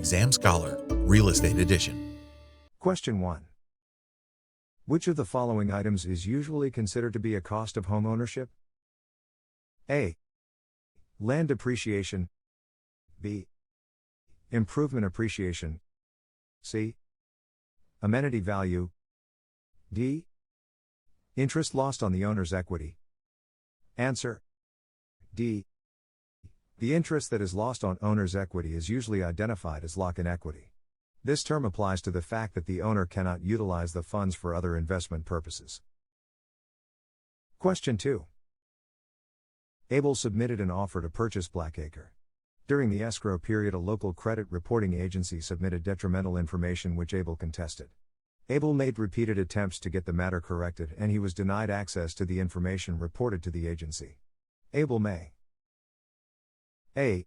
Exam Scholar, Real Estate Edition. Question 1. Which of the following items is usually considered to be a cost of home ownership? A. Land depreciation. B. Improvement appreciation. C. Amenity value. D. Interest lost on the owner's equity. Answer. D. The interest that is lost on owner's equity is usually identified as lock-in equity. This term applies to the fact that the owner cannot utilize the funds for other investment purposes. Question 2. Abel submitted an offer to purchase Blackacre. During the escrow period, a local credit reporting agency submitted detrimental information which Abel contested. Abel made repeated attempts to get the matter corrected and he was denied access to the information reported to the agency. Abel may A.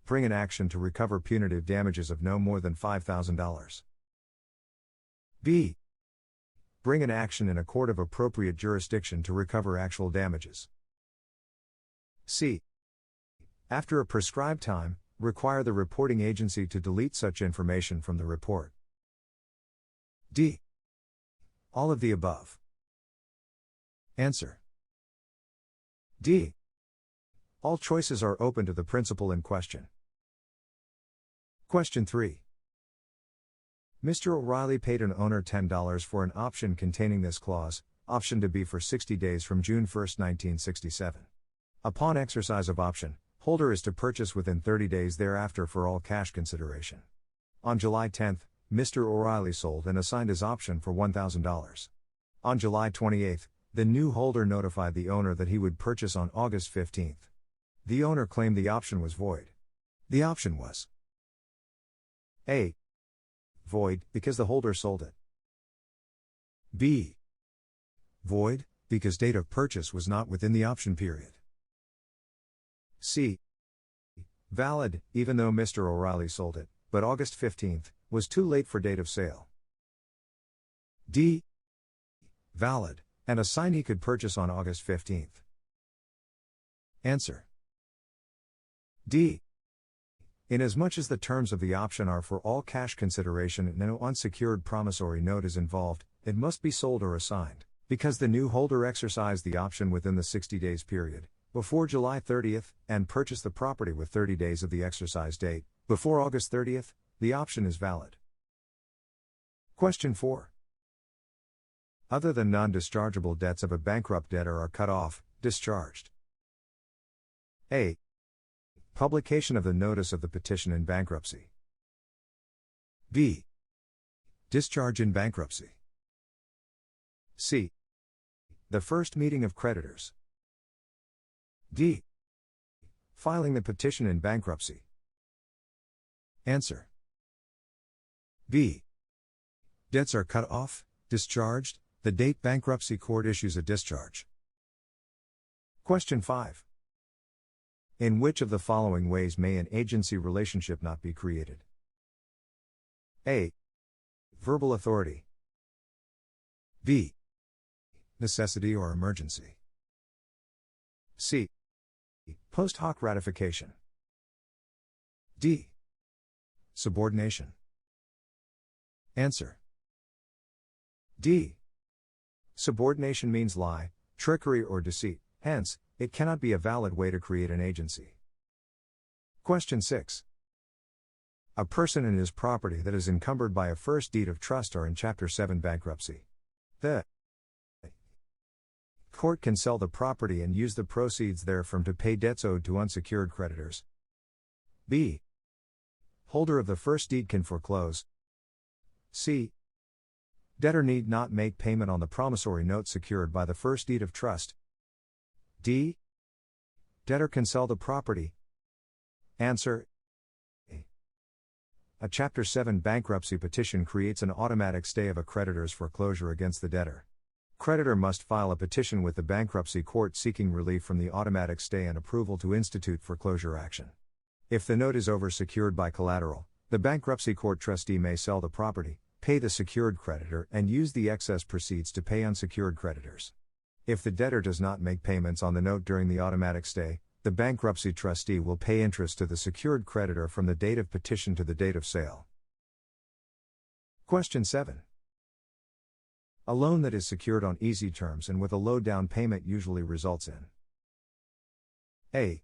Bring an action to recover punitive damages of no more than $5,000. B. Bring an action in a court of appropriate jurisdiction to recover actual damages. C. After a prescribed time, require the reporting agency to delete such information from the report. D. All of the above. Answer. D. All choices are open to the principal in question. Question 3. Mr. O'Reilly paid an owner $10 for an option containing this clause, option to be for 60 days from June 1, 1967. Upon exercise of option, holder is to purchase within 30 days thereafter for all cash consideration. On July 10, Mr. O'Reilly sold and assigned his option for $1,000. On July 28, the new holder notified the owner that he would purchase on August 15. The owner claimed the option was void. The option was A. Void, because the holder sold it. B. Void, because date of purchase was not within the option period. C. Valid, even though Mr. O'Reilly sold it, but August 15 was too late for date of sale. D. Valid, and assignee could purchase on August 15. Answer. D. Inasmuch as the terms of the option are for all cash consideration and no unsecured promissory note is involved, it must be sold or assigned, because the new holder exercised the option within the 60 days period, before July 30, and purchased the property with 30 days of the exercise date, before August 30, the option is valid. Question 4. Other than non-dischargeable debts of a bankrupt debtor are cut off, discharged. A. Publication of the notice of the petition in bankruptcy. B. Discharge in bankruptcy. C. The first meeting of creditors. D. Filing the petition in bankruptcy. Answer. B. Debts are cut off, discharged, the date bankruptcy court issues a discharge. Question 5. In which of the following ways may an agency relationship not be created? A. Verbal authority. B. Necessity or emergency. C. Post hoc ratification. D. Subordination. Answer. D. Subordination means lie, trickery or deceit, hence, it cannot be a valid way to create an agency. Question 6. A person and his property that is encumbered by a first deed of trust are in Chapter 7 bankruptcy. The court can sell the property and use the proceeds therefrom to pay debts owed to unsecured creditors. B. Holder of the first deed can foreclose. C. Debtor need not make payment on the promissory note secured by the first deed of trust. D. Debtor can sell the property. Answer. A Chapter 7 bankruptcy petition creates an automatic stay of a creditor's foreclosure against the debtor. Creditor must file a petition with the bankruptcy court seeking relief from the automatic stay and approval to institute foreclosure action. If the note is oversecured by collateral, the bankruptcy court trustee may sell the property, pay the secured creditor and use the excess proceeds to pay unsecured creditors. If the debtor does not make payments on the note during the automatic stay, The bankruptcy trustee will pay interest to the secured creditor from the date of petition to the date of sale. Question 7. A loan that is secured on easy terms and with a low down payment usually results in A.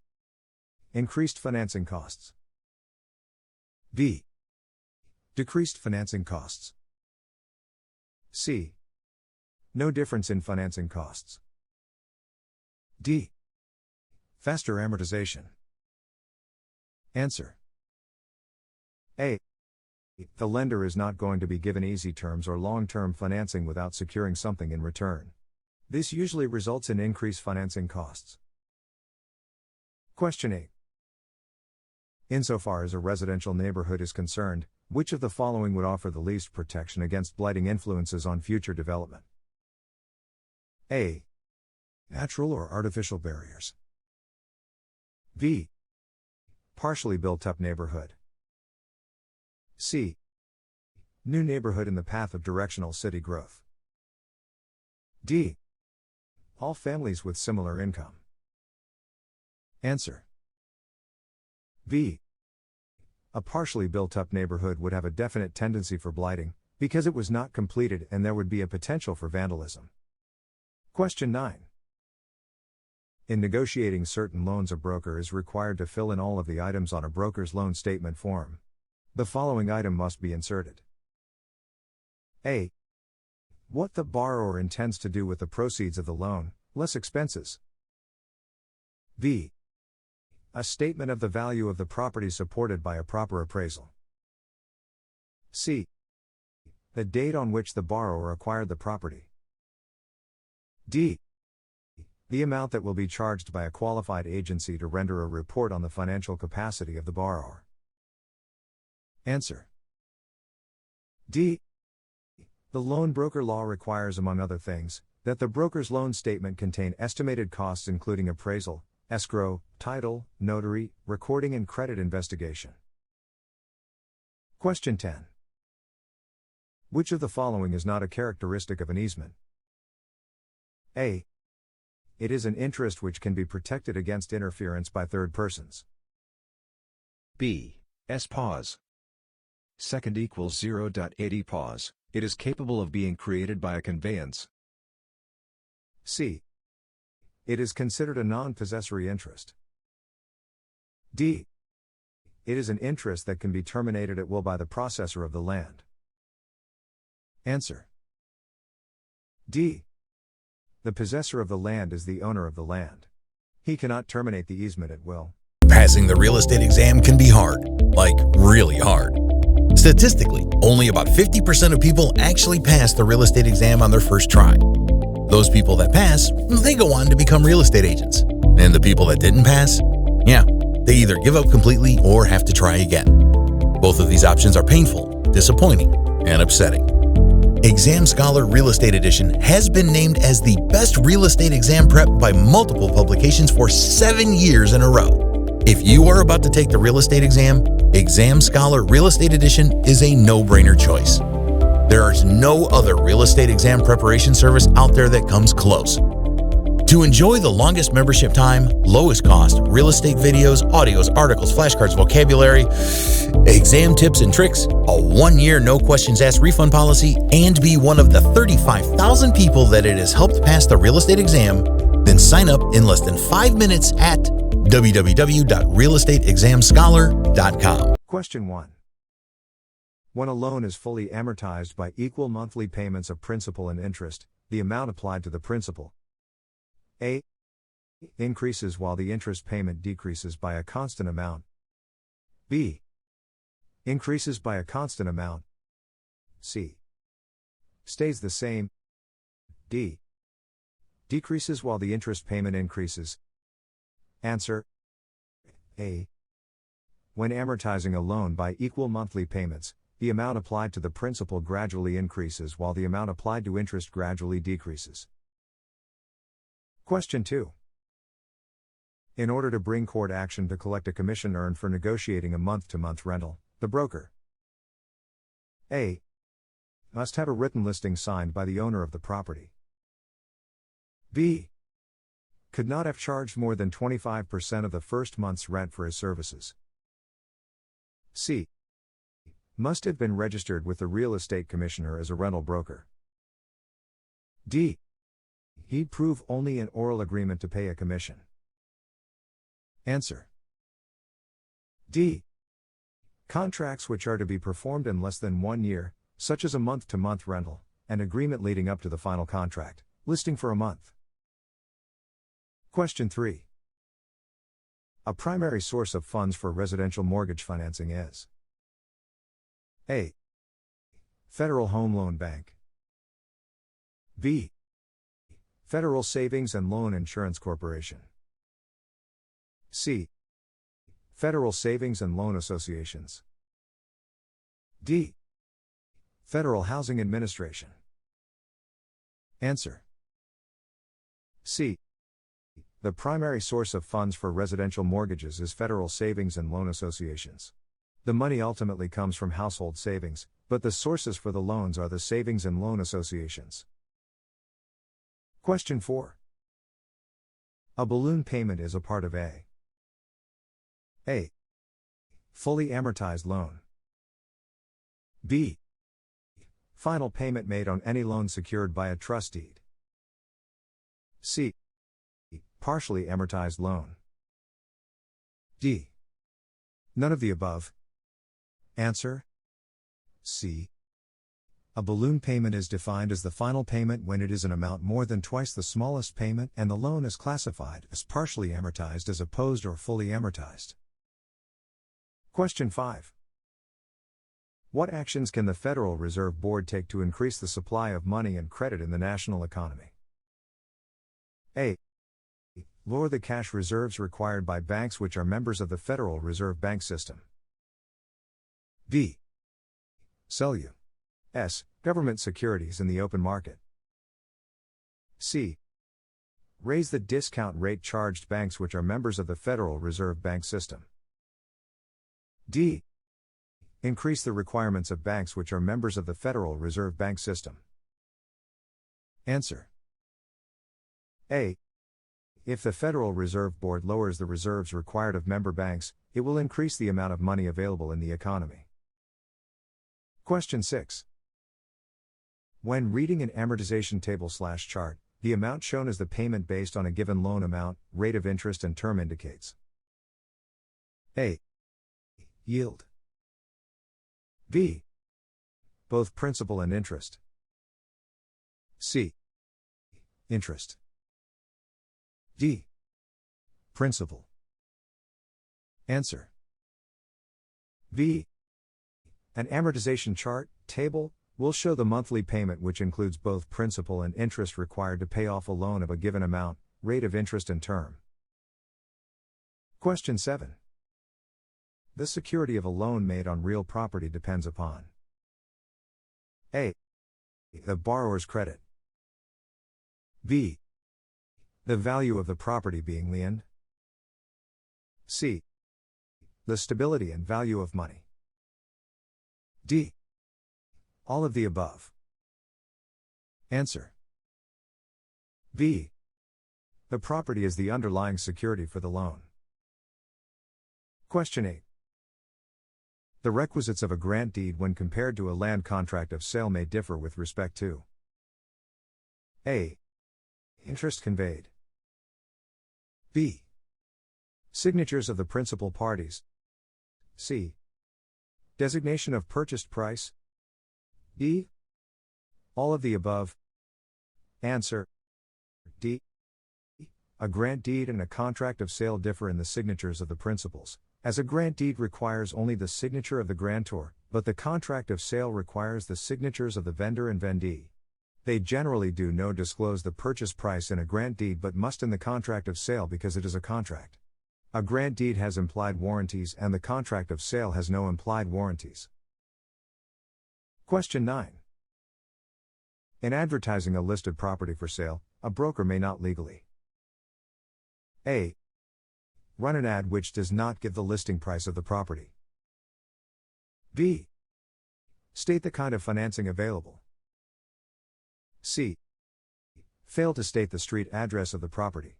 Increased financing costs. B. Decreased financing costs. C. No difference in financing costs. D. Faster amortization. Answer. A. The lender is not going to be given easy terms or long-term financing without securing something in return. This usually results in increased financing costs. Question 8. Insofar as a residential neighborhood is concerned, which of the following would offer the least protection against blighting influences on future development? A. Natural or artificial barriers. B. Partially built-up neighborhood. C. New neighborhood in the path of directional city growth. D. All families with similar income. Answer. B. A partially built-up neighborhood would have a definite tendency for blighting, because it was not completed and there would be a potential for vandalism. Question 9. In negotiating certain loans, a broker is required to fill in all of the items on a broker's loan statement form. The following item must be inserted. A. What the borrower intends to do with the proceeds of the loan, less expenses. B. A statement of the value of the property supported by a proper appraisal. C. The date on which the borrower acquired the property. D. The amount that will be charged by a qualified agency to render a report on the financial capacity of the borrower. Answer. D. The loan broker law requires, among other things, that the broker's loan statement contain estimated costs including appraisal, escrow, title, notary, recording and credit investigation. Question 10. Which of the following is not a characteristic of an easement? A. It is an interest which can be protected against interference by third persons. B. S pause. Second equals 0.80 pause. It is capable of being created by a conveyance. C. It is considered a non-possessory interest. D. It is an interest that can be terminated at will by the possessor of the land. Answer. D. The possessor of the land is the owner of the land. He cannot terminate the easement at will. Passing the real estate exam can be hard, like really hard. Statistically, only about 50% of people actually pass the real estate exam on their first try. Those people that pass, they go on to become real estate agents. And the people that didn't pass, they either give up completely or have to try again. Both of these options are painful, disappointing, and upsetting. Exam Scholar Real Estate Edition has been named as the best real estate exam prep by multiple publications for 7 years in a row. If you are about to take the real estate exam, Exam Scholar Real Estate Edition is a no-brainer choice. There is no other real estate exam preparation service out there that comes close. To enjoy the longest membership time, lowest cost, real estate videos, audios, articles, flashcards, vocabulary, exam tips and tricks, a 1-year no questions asked refund policy, and be one of the 35,000 people that it has helped pass the real estate exam, then sign up in less than 5 minutes at www.realestateexamscholar.com. Question 1. When a loan is fully amortized by equal monthly payments of principal and interest, the amount applied to the principal A. increases while the interest payment decreases by a constant amount. B. increases by a constant amount. C. stays the same. D. decreases while the interest payment increases. Answer. A. When amortizing a loan by equal monthly payments, the amount applied to the principal gradually increases while the amount applied to interest gradually decreases. Question 2. In order to bring court action to collect a commission earned for negotiating a month-to-month rental, the broker A. must have a written listing signed by the owner of the property. B. Could not have charged more than 25% of the first month's rent for his services. C. Must have been registered with the real estate commissioner as a rental broker. D. He'd prove only an oral agreement to pay a commission. Answer. D. Contracts which are to be performed in less than 1 year, such as a month-to-month rental, and agreement leading up to the final contract, listing for a month. Question 3. A primary source of funds for residential mortgage financing is A. Federal Home Loan Bank. B. Federal Savings and Loan Insurance Corporation. C. Federal Savings and Loan Associations. D. Federal Housing Administration. Answer. C. The primary source of funds for residential mortgages is federal savings and loan associations. The money ultimately comes from household savings, but the sources for the loans are the savings and loan associations. Question 4. A balloon payment is a part of A. Fully amortized loan. B. Final payment made on any loan secured by a trust deed. C. Partially amortized loan. D. None of the above. Answer. C. A balloon payment is defined as the final payment when it is an amount more than twice the smallest payment and the loan is classified as partially amortized as opposed or fully amortized. Question 5. What actions can the Federal Reserve Board take to increase the supply of money and credit in the national economy? A. Lower the cash reserves required by banks which are members of the Federal Reserve Bank System. B. Sell U.S. government securities in the open market. C. Raise the discount rate charged banks which are members of the Federal Reserve Bank System. D. Increase the requirements of banks which are members of the Federal Reserve Bank System. Answer. A. If the Federal Reserve Board lowers the reserves required of member banks, it will increase the amount of money available in the economy. Question 6. When reading an amortization table/chart, the amount shown as the payment based on a given loan amount, rate of interest and term indicates A. Yield. B. Both principal and interest. C. Interest. D. Principal. Answer. B. An amortization chart, table, will show the monthly payment which includes both principal and interest required to pay off a loan of a given amount, rate of interest and term. Question 7. The security of a loan made on real property depends upon A. The borrower's credit. B. The value of the property being liened. C. The stability and value of money. D. All of the above. Answer. B. The property is the underlying security for the loan. Question 8. The requisites of a grant deed when compared to a land contract of sale may differ with respect to A. Interest conveyed. B. Signatures of the principal parties. C. Designation of purchased price. D. All of the above. Answer. D. A grant deed and a contract of sale differ in the signatures of the principals, as a grant deed requires only the signature of the grantor, but the contract of sale requires the signatures of the vendor and vendee. They generally do not disclose the purchase price in a grant deed but must in the contract of sale because it is a contract. A grant deed has implied warranties and the contract of sale has no implied warranties. Question 9. In advertising a listed property for sale, a broker may not legally A. Run an ad which does not give the listing price of the property. B. State the kind of financing available. C. Fail to state the street address of the property.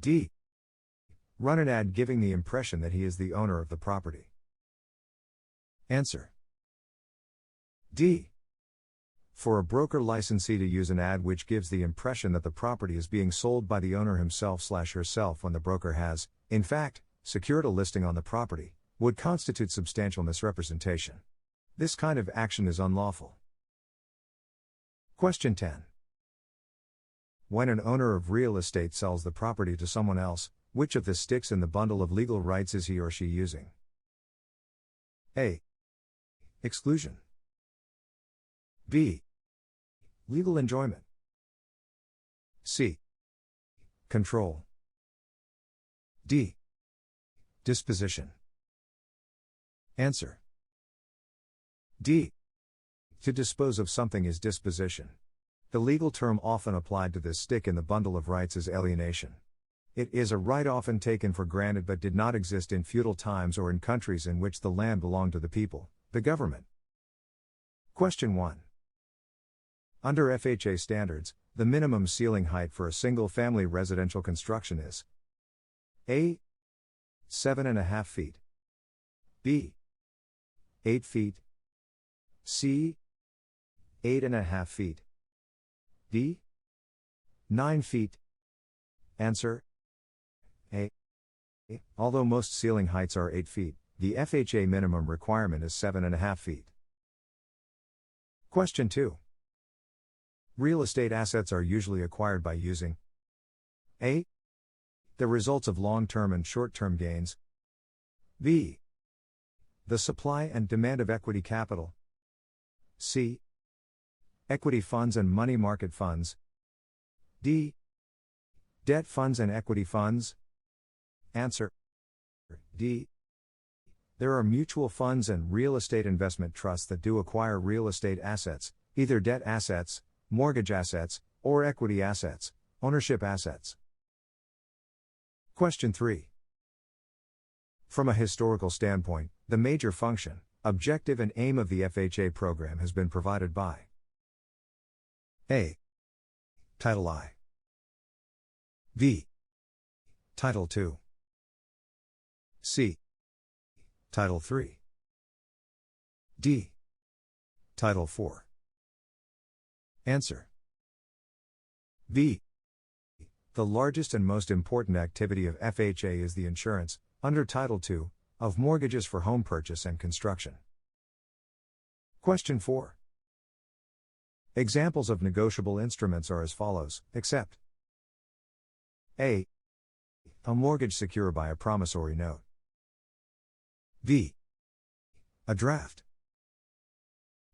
D. Run an ad giving the impression that he is the owner of the property. Answer. D. For a broker licensee to use an ad which gives the impression that the property is being sold by the owner himself/herself when the broker has, in fact, secured a listing on the property, would constitute substantial misrepresentation. This kind of action is unlawful. Question 10. When an owner of real estate sells the property to someone else, which of the sticks in the bundle of legal rights is he or she using? A. Exclusion. B. Legal enjoyment. C. Control. D. Disposition. Answer. D. To dispose of something is disposition. The legal term often applied to this stick in the bundle of rights is alienation. It is a right often taken for granted but did not exist in feudal times or in countries in which the land belonged to the people, the government. Question 1. Under FHA standards, the minimum ceiling height for a single-family residential construction is A. 7.5 feet. B. 8 feet. C. 8.5 feet. D. 9 feet. Answer. A. Although most ceiling heights are 8 feet, the FHA minimum requirement is 7.5 feet. Question 2. Real estate assets are usually acquired by using A. The results of long-term and short-term gains. B. The supply and demand of equity capital. C. Equity funds and money market funds. D. Debt funds and equity funds. Answer. D. There are mutual funds and real estate investment trusts that do acquire real estate assets, either debt assets, mortgage assets, or equity assets, ownership assets. Question 3. From a historical standpoint, the major function, objective and aim of the FHA program has been provided by A. Title I. B. Title II. C. Title III. D. Title IV. Answer. B. The largest and most important activity of FHA is the insurance, under Title II, of mortgages for home purchase and construction. Question 4. Examples of negotiable instruments are as follows, except A. A mortgage secured by a promissory note. B. A draft.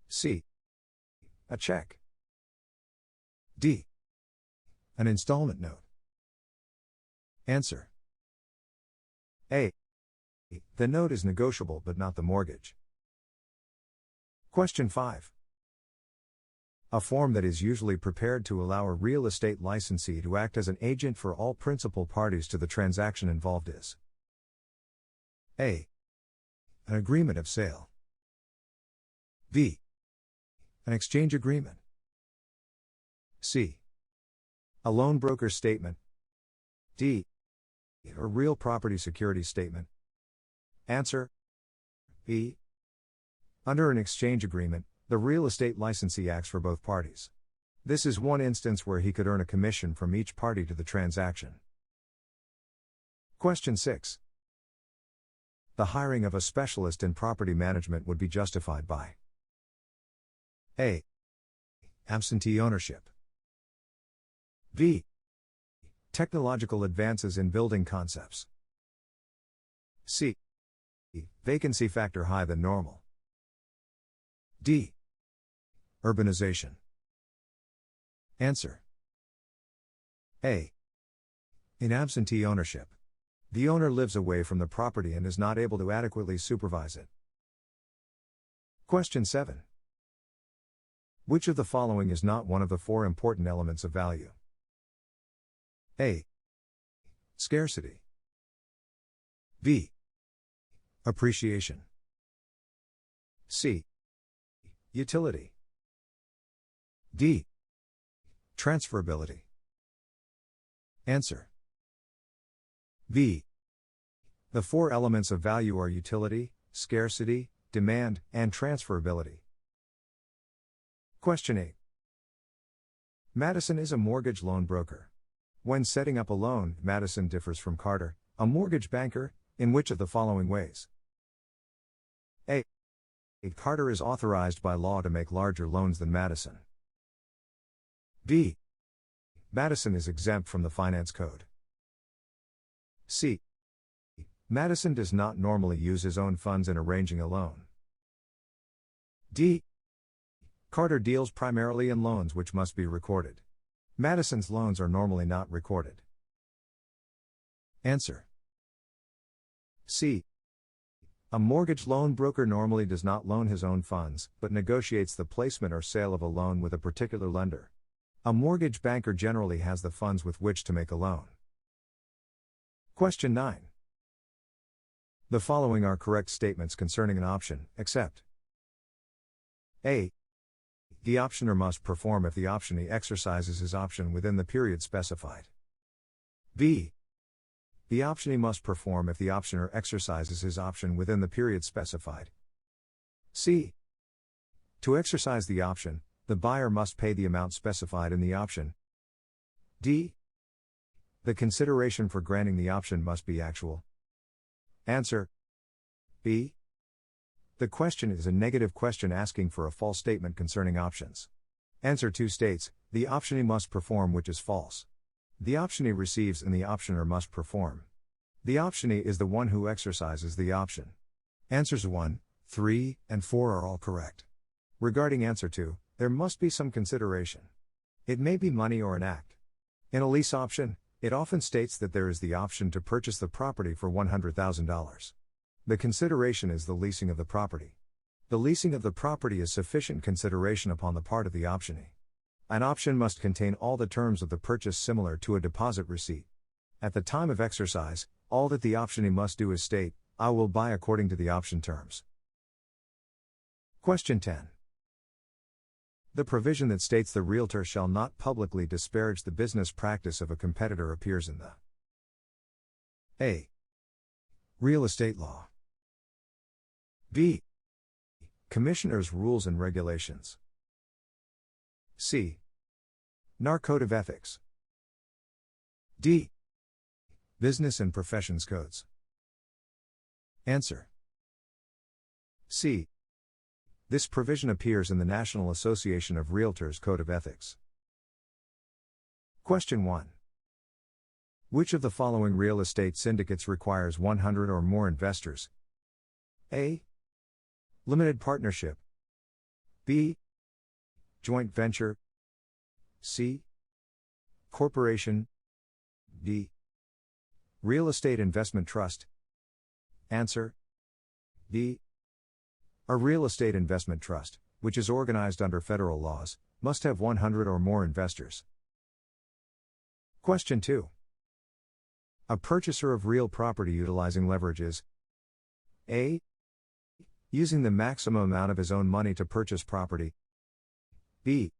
C. A check. D. An installment note. Answer. A. The note is negotiable but not the mortgage. Question 5. A form that is usually prepared to allow a real estate licensee to act as an agent for all principal parties to the transaction involved is A. An agreement of sale. B. An exchange agreement. C. A loan broker's statement. D. A real property security statement. Answer. B. Under an exchange agreement, the real estate licensee acts for both parties. This is one instance where he could earn a commission from each party to the transaction. Question 6. The hiring of a specialist in property management would be justified by A. Absentee ownership. B. Technological advances in building concepts. C. Vacancy factor higher than normal. D. Urbanization. Answer. A. In absentee ownership, the owner lives away from the property and is not able to adequately supervise it. Question 7. Which of the following is not one of the four important elements of value? A. Scarcity. B. Appreciation. C. Utility. D. Transferability. Answer. V. The four elements of value are utility, scarcity, demand, and transferability. Question 8. Madison is a mortgage loan broker. When setting up a loan, Madison differs from Carter, a mortgage banker, in which of the following ways? A. Carter is authorized by law to make larger loans than Madison. B. Madison is exempt from the Finance Code. C. Madison does not normally use his own funds in arranging a loan. D. Carter deals primarily in loans which must be recorded. Madison's loans are normally not recorded. Answer. C. A mortgage loan broker normally does not loan his own funds, but negotiates the placement or sale of a loan with a particular lender. A mortgage banker generally has the funds with which to make a loan. Question 9. The following are correct statements concerning an option, except A. The optioner must perform if the optionee exercises his option within the period specified. B. The optionee must perform if the optioner exercises his option within the period specified. C. To exercise the option, the buyer must pay the amount specified in the option. D. The consideration for granting the option must be actual. Answer. B. The question is a negative question asking for a false statement concerning options. Answer 2 states, the optionee must perform, which is false. The optionee receives and the optioner must perform. The optionee is the one who exercises the option. Answers 1, 3, and 4 are all correct. Regarding answer 2, there must be some consideration. It may be money or an act. In a lease option, it often states that there is the option to purchase the property for $100,000. The consideration is the leasing of the property. The leasing of the property is sufficient consideration upon the part of the optionee. An option must contain all the terms of the purchase similar to a deposit receipt. At the time of exercise, all that the optionee must do is state, I will buy according to the option terms. Question 10. The provision that states the realtor shall not publicly disparage the business practice of a competitor appears in the A. Real estate law. B. Commissioner's rules and regulations. C. NAR Code of Ethics. D. Business and Professions Codes. Answer. C. This provision appears in the National Association of Realtors Code of Ethics. Question 1. Which of the following real estate syndicates requires 100 or more investors? A. Limited partnership. B. Joint venture. C. Corporation. D. Real estate investment trust. Answer. D. A real estate investment trust, which is organized under federal laws, must have 100 or more investors. Question 2. A purchaser of real property utilizing leverage is A. Using the maximum amount of his own money to purchase property. B.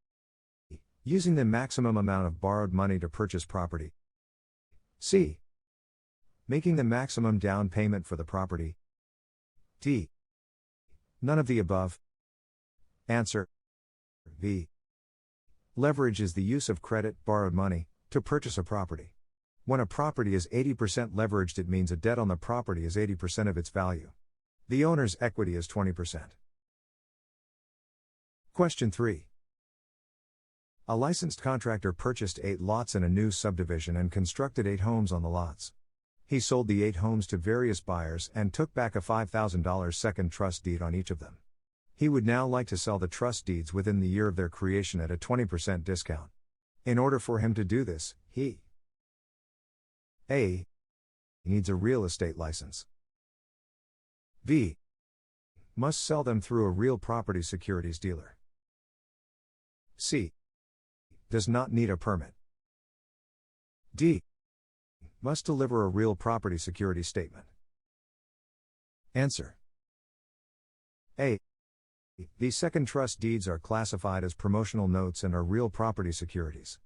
Using the maximum amount of borrowed money to purchase property. C. Making the maximum down payment for the property. D. None of the above. Answer. B. Leverage is the use of credit, borrowed money, to purchase a property. When a property is 80% leveraged, it means a debt on the property is 80% of its value. The owner's equity is 20%. Question 3. A licensed contractor purchased 8 lots in a new subdivision and constructed 8 homes on the lots. He sold the 8 homes to various buyers and took back a $5,000 second trust deed on each of them. He would now like to sell the trust deeds within the year of their creation at a 20% discount. In order for him to do this, he A. needs a real estate license. B. must sell them through a real property securities dealer. C. does not need a permit. D. must deliver a real property security statement. Answer. A. These second trust deeds are classified as promotional notes and are real property securities.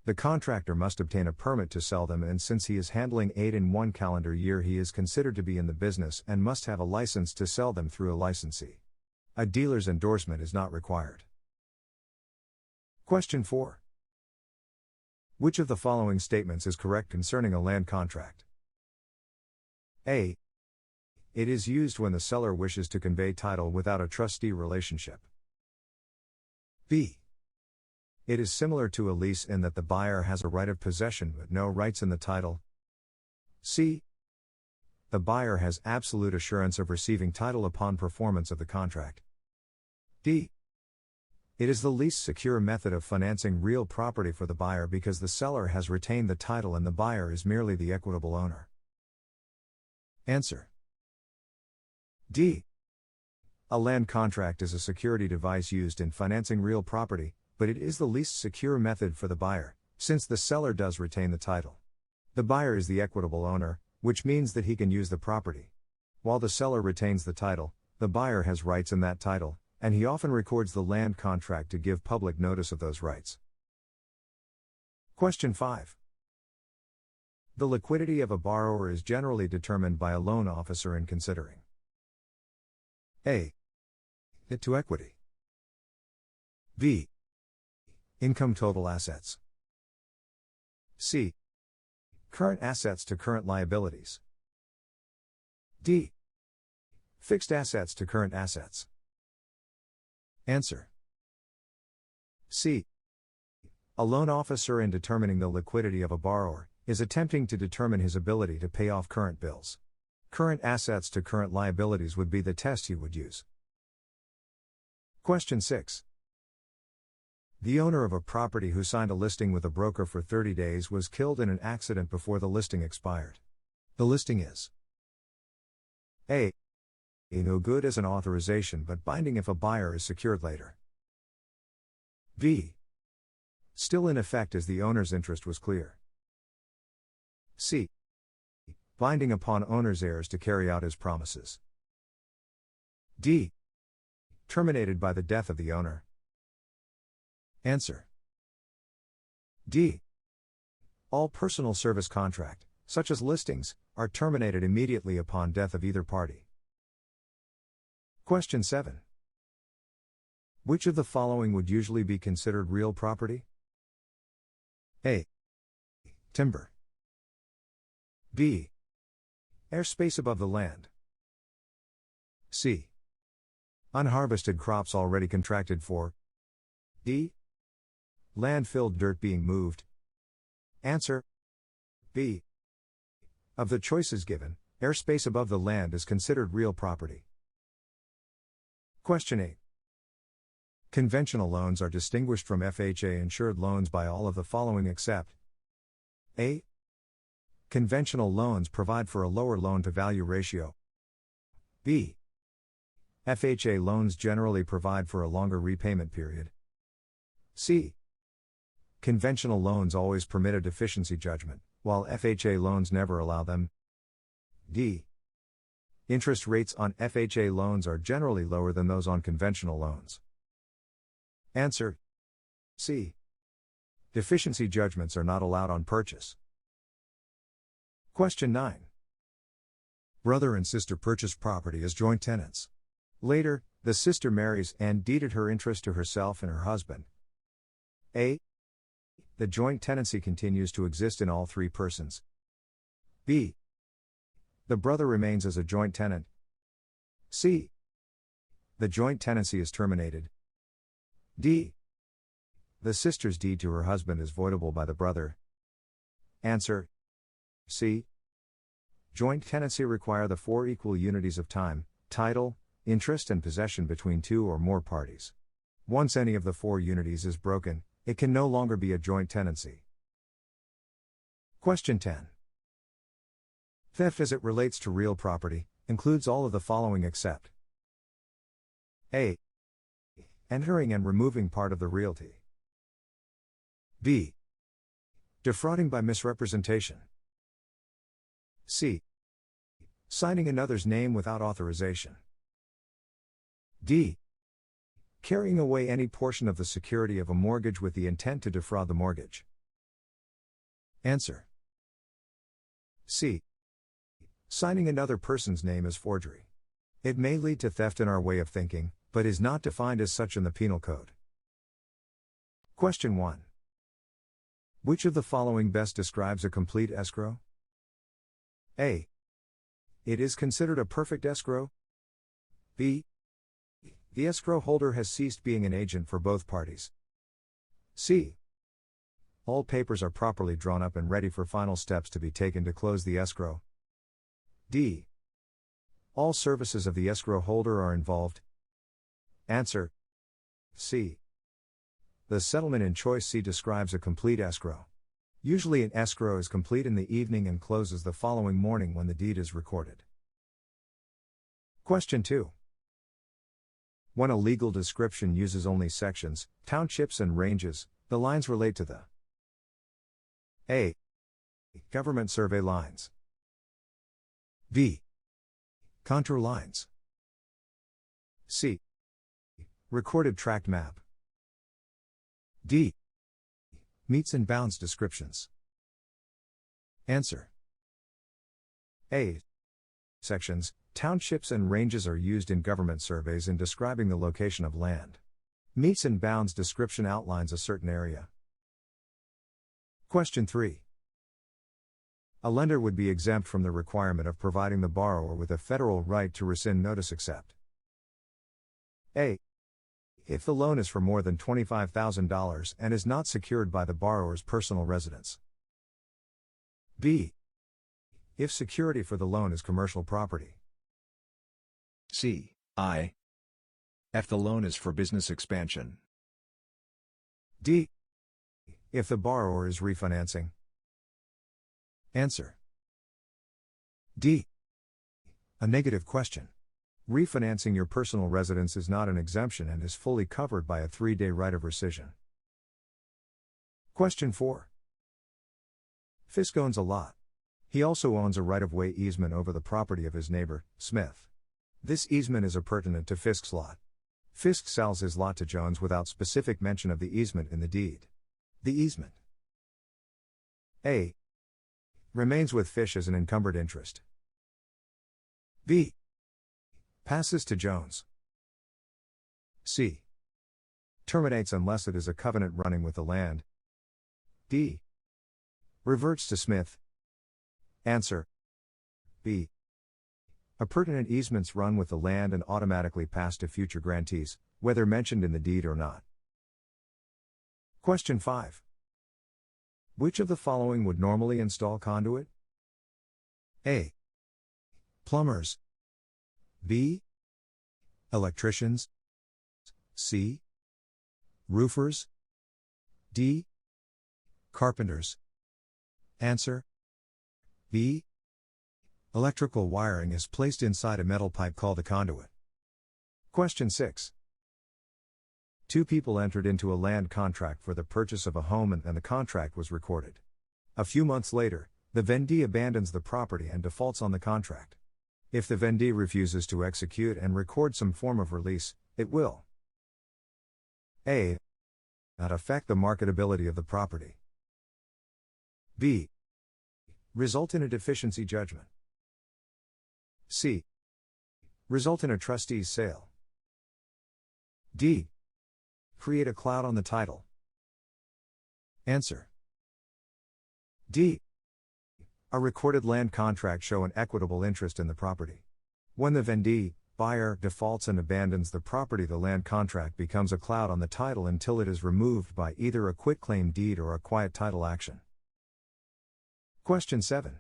The contractor must obtain a permit to sell them, and since he is handling 8 in one calendar year, he is considered to be in the business and must have a license to sell them through a licensee. A dealer's endorsement is not required. Question 4. Which of the following statements is correct concerning a land contract? A. It is used when the seller wishes to convey title without a trustee relationship. B. It is similar to a lease in that the buyer has a right of possession but no rights in the title. C. The buyer has absolute assurance of receiving title upon performance of the contract. D. It is the least secure method of financing real property for the buyer because the seller has retained the title and the buyer is merely the equitable owner. Answer. D. A land contract is a security device used in financing real property, but it is the least secure method for the buyer, since the seller does retain the title. The buyer is the equitable owner, which means that he can use the property. While the seller retains the title, the buyer has rights in that title, and he often records the land contract to give public notice of those rights. Question 5. The liquidity of a borrower is generally determined by a loan officer in considering A. Debt to equity. B. Income total assets. C. Current assets to current liabilities. D. Fixed assets to current assets. Answer. C. A loan officer, in determining the liquidity of a borrower, is attempting to determine his ability to pay off current bills. Current assets to current liabilities would be the test he would use. Question 6. The owner of a property who signed a listing with a broker for 30 days was killed in an accident before the listing expired. The listing is A. No good as an authorization but binding if a buyer is secured later. B. Still in effect as the owner's interest was clear. C. Binding upon owner's heirs to carry out his promises. D. Terminated by the death of the owner. Answer. D. All personal service contract, such as listings, are terminated immediately upon death of either party. Question 7. Which of the following would usually be considered real property? A. Timber. B. Airspace above the land. C. Unharvested crops already contracted for. D. Landfilled dirt being moved. Answer. B. Of the choices given, airspace above the land is considered real property. Question 8. Conventional loans are distinguished from FHA-insured loans by all of the following except A. Conventional loans provide for a lower loan-to-value ratio. B. FHA loans generally provide for a longer repayment period. C. Conventional loans always permit a deficiency judgment, while FHA loans never allow them. D. Interest rates on FHA loans are generally lower than those on conventional loans. Answer. C. Deficiency judgments are not allowed on purchase. Question 9. Brother and sister purchase property as joint tenants. Later, the sister marries and deeded her interest to herself and her husband. A. The joint tenancy continues to exist in all three persons. B. The brother remains as a joint tenant. C. The joint tenancy is terminated. D. The sister's deed to her husband is voidable by the brother. Answer. C. Joint tenancy require the 4 equal unities of time, title, interest and possession between 2 or more parties. Once any of the 4 unities is broken, it can no longer be a joint tenancy. Question 10. Theft as it relates to real property includes all of the following except A. Entering and removing part of the realty. B. Defrauding by misrepresentation. C. Signing another's name without authorization. D. Carrying away any portion of the security of a mortgage with the intent to defraud the mortgage. Answer. C. Signing another person's name is forgery. It may lead to theft in our way of thinking, but is not defined as such in the Penal Code. Question 1. Which of the following best describes a complete escrow? A. It is considered a perfect escrow. B. The escrow holder has ceased being an agent for both parties. C. All papers are properly drawn up and ready for final steps to be taken to close the escrow. D. All services of the escrow holder are involved. Answer. C. The settlement in choice C describes a complete escrow. Usually an escrow is complete in the evening and closes the following morning when the deed is recorded. Question 2. When a legal description uses only sections, townships and ranges, the lines relate to the A. Government survey lines. B. Contour lines. C. Recorded tract map. D. Meets and bounds descriptions. Answer. A. Sections, townships and ranges are used in government surveys in describing the location of land. Meets and bounds description outlines a certain area. Question 3. A lender would be exempt from the requirement of providing the borrower with a federal right to rescind notice except A. If the loan is for more than $25,000 and is not secured by the borrower's personal residence. B. If security for the loan is commercial property. C. I. If the loan is for business expansion. D. If the borrower is refinancing. Answer. D. A negative question. Refinancing your personal residence is not an exemption and is fully covered by a 3-day right of rescission. Question 4. Fisk owns a lot. He also owns a right-of-way easement over the property of his neighbor, Smith. This easement is appurtenant to Fisk's lot. Fisk sells his lot to Jones without specific mention of the easement in the deed. The easement A. Remains with Fish as an encumbered interest. B. Passes to Jones. C. Terminates unless it is a covenant running with the land. D. Reverts to Smith. Answer. B. Appurtenant easements run with the land and automatically pass to future grantees, whether mentioned in the deed or not. Question 5. Which of the following would normally install conduit? A. Plumbers. B. Electricians. C. Roofers. D. Carpenters. Answer. B. Electrical wiring is placed inside a metal pipe called a conduit. Question 6. Two people entered into a land contract for the purchase of a home and the contract was recorded. A few months later, the vendee abandons the property and defaults on the contract. If the vendee refuses to execute and record some form of release, it will A. Not affect the marketability of the property. B. Result in a deficiency judgment. C. Result in a trustee's sale. D. Create a cloud on the title. Answer. D. A recorded land contract show an equitable interest in the property. When the vendee, buyer, defaults and abandons the property, the land contract becomes a cloud on the title until it is removed by either a quitclaim deed or a quiet title action. Question 7.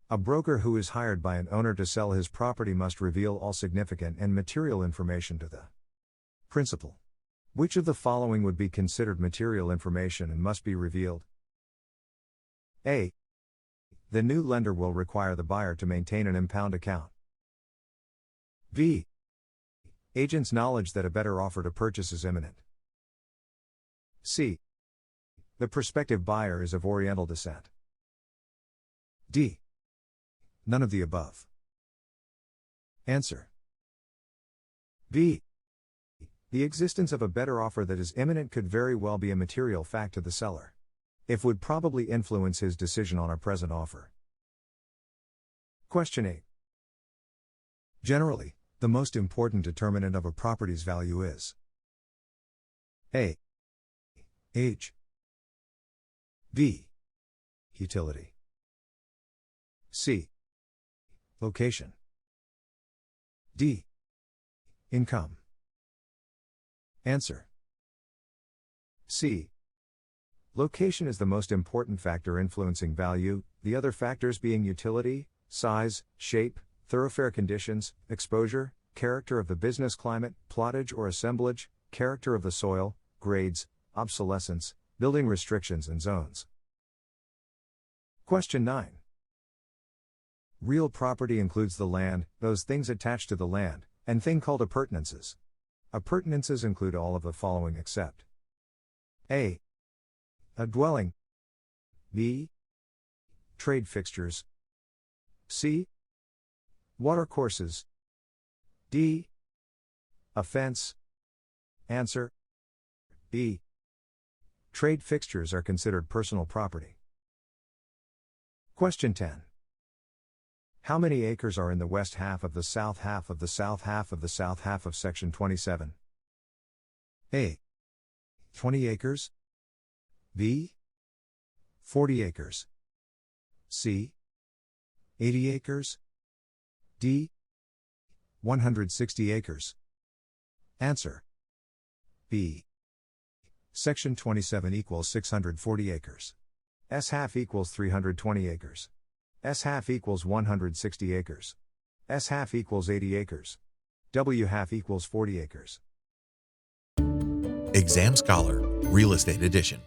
A broker who is hired by an owner to sell his property must reveal all significant and material information to the principal. Which of the following would be considered material information and must be revealed? A. The new lender will require the buyer to maintain an impound account. B. Agent's knowledge that a better offer to purchase is imminent. C. The prospective buyer is of Oriental descent. D. None of the above. Answer. B. The existence of a better offer that is imminent could very well be a material fact to the seller. If would probably influence his decision on a present offer. Question 8. Generally, the most important determinant of a property's value is A. Age. B. Utility. C. Location. D. Income. Answer. C. Location is the most important factor influencing value, the other factors being utility, size, shape, thoroughfare conditions, exposure, character of the business climate, plottage or assemblage, character of the soil, grades, obsolescence, building restrictions and zones. Question 9. Real property includes the land, those things attached to the land, and thing called appurtenances. Appurtenances include all of the following except A. A dwelling. B. Trade fixtures. C. Watercourses. D. A fence. Answer. B. Trade fixtures are considered personal property. Question 10. How many acres are in the west half of the south half of the south half of the south half of section 27? A. 20 acres. B. 40 acres. C. 80 acres. D. 160 acres. Answer. B. Section 27 equals 640 acres. S half equals 320 acres. S half equals 160 acres. S half equals 80 acres. W half equals 40 acres. Exam Scholar, Real Estate Edition.